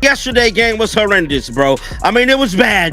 Yesterday game was horrendous, bro. I mean, it was bad.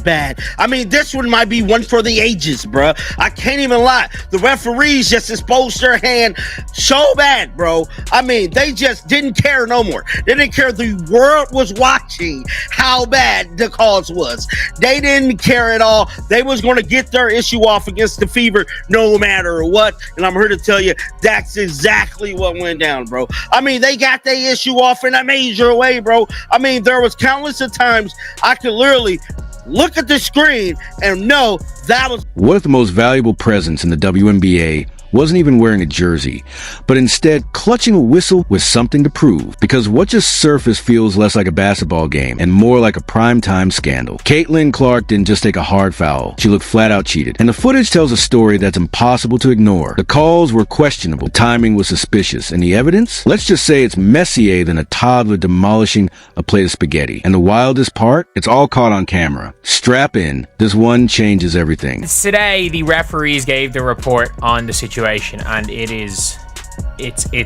I mean, this one might be one for the ages, bro. I can't even lie. The referees just exposed their hand so bad, bro. I mean, they just didn't care no more. They didn't care. The world was watching how bad the calls was. They didn't care at all. They was going to get their issue off against the Fever no matter what. And I'm here to tell you, that's exactly what went down, bro. I mean, they got their issue off in a major way, bro. I mean, there was countless of times I could literally look at the screen and know that was one of the most valuable presents in the WNBA. Wasn't even wearing a jersey, but instead clutching a whistle with something to prove, because what just surfaced feels less like a basketball game and more like a primetime scandal. Caitlin Clark didn't just take a hard foul, she looked flat out cheated, and the footage tells a story that's impossible to ignore. The calls were questionable, the timing was suspicious, and the evidence? Let's just say it's messier than a toddler demolishing a plate of spaghetti. And the wildest part? It's all caught on camera. Strap in, this one changes everything. Today, the referees gave the report on the situation, and it's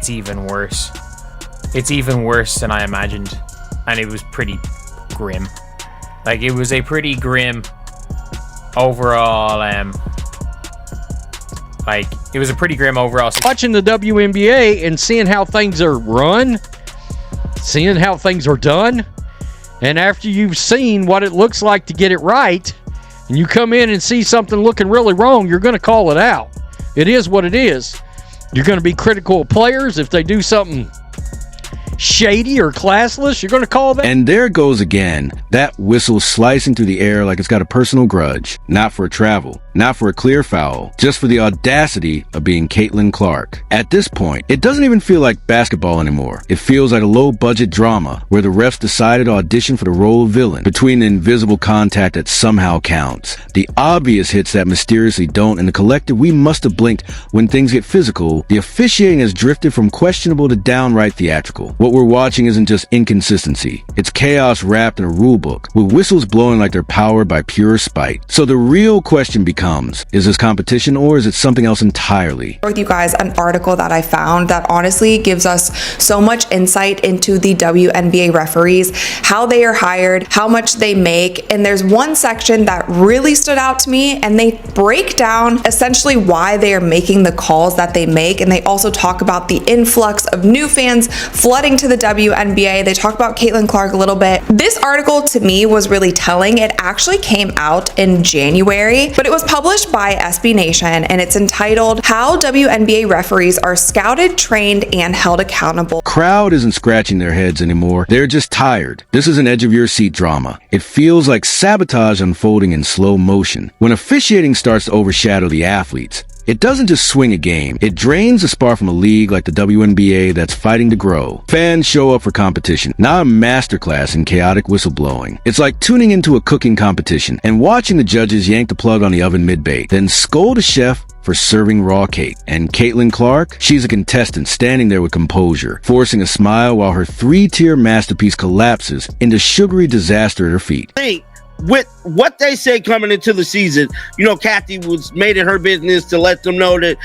even worse. It's even worse than I imagined, and it was pretty grim. Like, it was a pretty grim overall Watching the WNBA and seeing how things are run, seeing how things are done, and after you've seen what it looks like to get it right, and you come in and see something looking really wrong, you're going to call it out. It is what it is. You're going to be critical of players if they do something shady or classless. You're going to call that. And there goes again, that whistle slicing through the air like it's got a personal grudge. Not for a travel, not for a clear foul, just for the audacity of being Caitlin Clark. At this point, it doesn't even feel like basketball anymore. It feels like a low-budget drama where the refs decided to audition for the role of villain between the invisible contact that somehow counts, the obvious hits that mysteriously don't, and the collective we must have blinked when things get physical. The officiating has drifted from questionable to downright theatrical. What we're watching isn't just inconsistency. It's chaos wrapped in a rule book, with whistles blowing like they're powered by pure spite. So the real question becomes, is this competition or is it something else entirely? With you guys, an article that I found that honestly gives us so much insight into the WNBA referees, how they are hired, how much they make, and there's one section that really stood out to me, and they break down essentially why they are making the calls that they make, and they also talk about the influx of new fans flooding to the WNBA. They talk about Caitlin Clark a little bit. This article to me was really telling. It actually came out in January, but it was published by SB Nation, and it's entitled How WNBA Referees Are Scouted, Trained, and Held Accountable. Crowd isn't scratching their heads anymore. They're just tired. This is an edge-of-your-seat drama. It feels like sabotage unfolding in slow motion. When officiating starts to overshadow the athletes, it doesn't just swing a game. It drains the spark from a league like the WNBA that's fighting to grow. Fans show up for competition, not a masterclass in chaotic whistleblowing. It's like tuning into a cooking competition and watching the judges yank the plug on the oven mid-bake, then scold a chef for serving raw cake. And Caitlin Clark? She's a contestant standing there with composure, forcing a smile while her three-tier masterpiece collapses into sugary disaster at her feet. Hey, with what they say coming into the season, Kathy was made it her business to let them know that,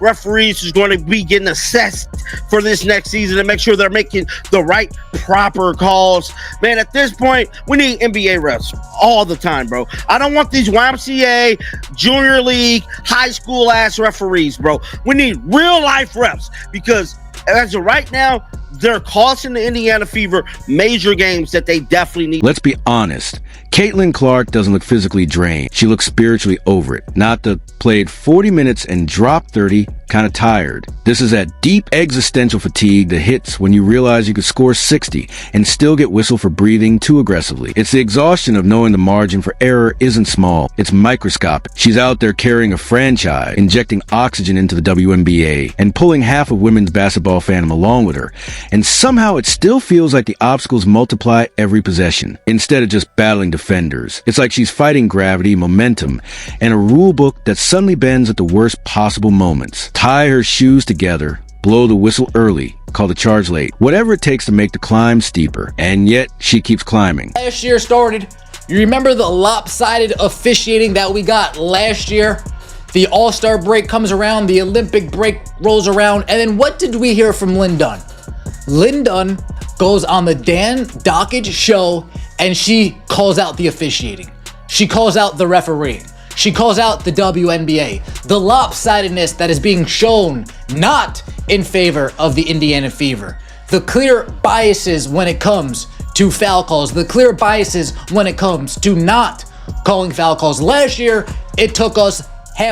referees is going to be getting assessed for this next season and make sure they're making the right, proper calls. Man, at this point, we need NBA refs all the time, bro. I don't want these YMCA, junior league, high school ass referees, bro. We need real life refs, because as of right now, they're costing the Indiana Fever major games that they definitely need. Let's be honest. Caitlin Clark doesn't look physically drained. She looks spiritually over it. Not the played 40 minutes and dropped 30, kind of tired. This is that deep existential fatigue that hits when you realize you could score 60 and still get whistled for breathing too aggressively. It's the exhaustion of knowing the margin for error isn't small. It's microscopic. She's out there carrying a franchise, injecting oxygen into the WNBA, and pulling half of women's basketball fandom along with her. And somehow it still feels like the obstacles multiply every possession, instead of just battling defenders. It's like she's fighting gravity, momentum, and a rule book that suddenly bends at the worst possible moments. Tie her shoes together, blow the whistle early, call the charge late, whatever it takes to make the climb steeper. And yet, she keeps climbing. Last year started. You remember the lopsided officiating that we got last year? The All-Star break comes around, the Olympic break rolls around, and then what did we hear from Lynn Dunn? Lynn Dunn goes on the Dan Dockage show and she calls out the officiating. She calls out the refereeing. She calls out the WNBA. The lopsidedness that is being shown not in favor of the Indiana Fever. The clear biases when it comes to foul calls. The clear biases when it comes to not calling foul calls. Last year, it took us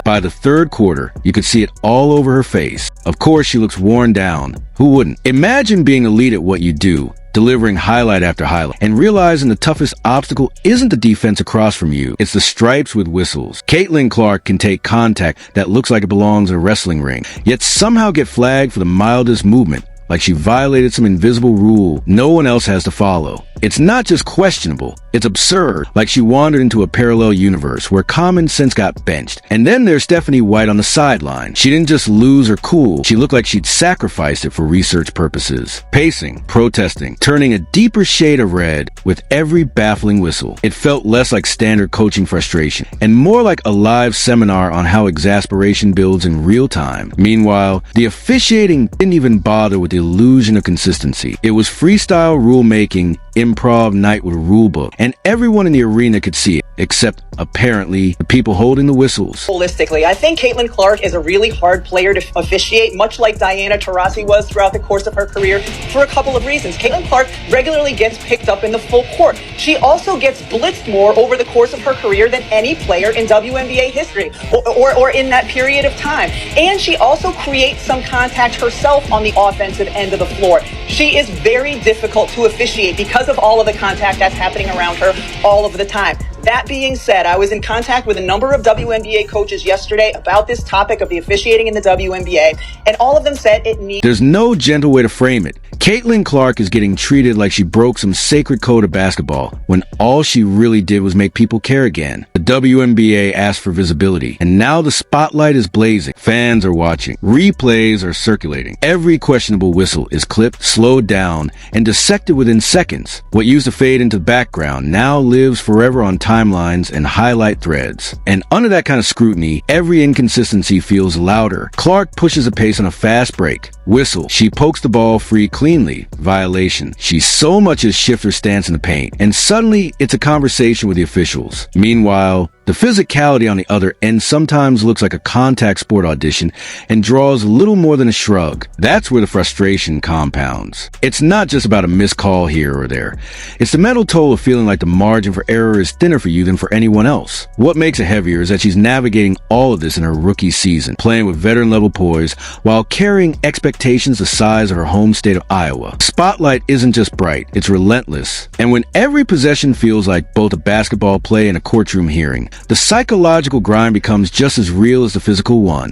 By the third quarter, you could see it all over her face. Of course, she looks worn down. Who wouldn't? Imagine being elite at what you do, delivering highlight after highlight, and realizing the toughest obstacle isn't the defense across from you, it's the stripes with whistles. Caitlin Clark can take contact that looks like it belongs in a wrestling ring, yet somehow get flagged for the mildest movement, like she violated some invisible rule no one else has to follow. It's not just questionable, it's absurd, like she wandered into a parallel universe where common sense got benched. And then there's Stephanie White on the sideline. She didn't just lose her cool, she looked like she'd sacrificed it for research purposes. Pacing, protesting, turning a deeper shade of red with every baffling whistle. It felt less like standard coaching frustration, and more like a live seminar on how exasperation builds in real time. Meanwhile, the officiating didn't even bother with the illusion of consistency. It was freestyle rule-making, improv night with a rule book, and everyone in the arena could see it, except apparently the people holding the whistles. Holistically, I think Caitlin Clark is a really hard player to officiate, much like Diana Taurasi was throughout the course of her career, for a couple of reasons. Caitlin Clark regularly gets picked up in the full court. She also gets blitzed more over the course of her career than any player in WNBA history, or in that period of time. And she also creates some contact herself on the offensive end of the floor. She is very difficult to officiate because of all of the contact that's happening around her all of the time. That being said, I was in contact with a number of WNBA coaches yesterday about this topic of the officiating in the WNBA, and all of them said it needs... There's no gentle way to frame it. Caitlin Clark is getting treated like she broke some sacred code of basketball, when all she really did was make people care again. The WNBA asked for visibility, and now the spotlight is blazing. Fans are watching. Replays are circulating. Every questionable whistle is clipped, slowed down, and dissected within seconds. What used to fade into the background now lives forever on timelines and highlight threads. And under that kind of scrutiny, every inconsistency feels louder. Clark pushes a pace on a fast break. Whistle. She pokes the ball free cleanly. Violation. She so much as shifts her stance in the paint. And suddenly, it's a conversation with the officials. Meanwhile, the physicality on the other end sometimes looks like a contact sport audition and draws little more than a shrug. That's where the frustration compounds. It's not just about a missed call here or there. It's the mental toll of feeling like the margin for error is thinner for you than for anyone else. What makes it heavier is that she's navigating all of this in her rookie season, playing with veteran-level poise while carrying expectations the size of her home state of Iowa. Spotlight isn't just bright, it's relentless. And when every possession feels like both a basketball play and a courtroom hearing, the psychological grind becomes just as real as the physical one.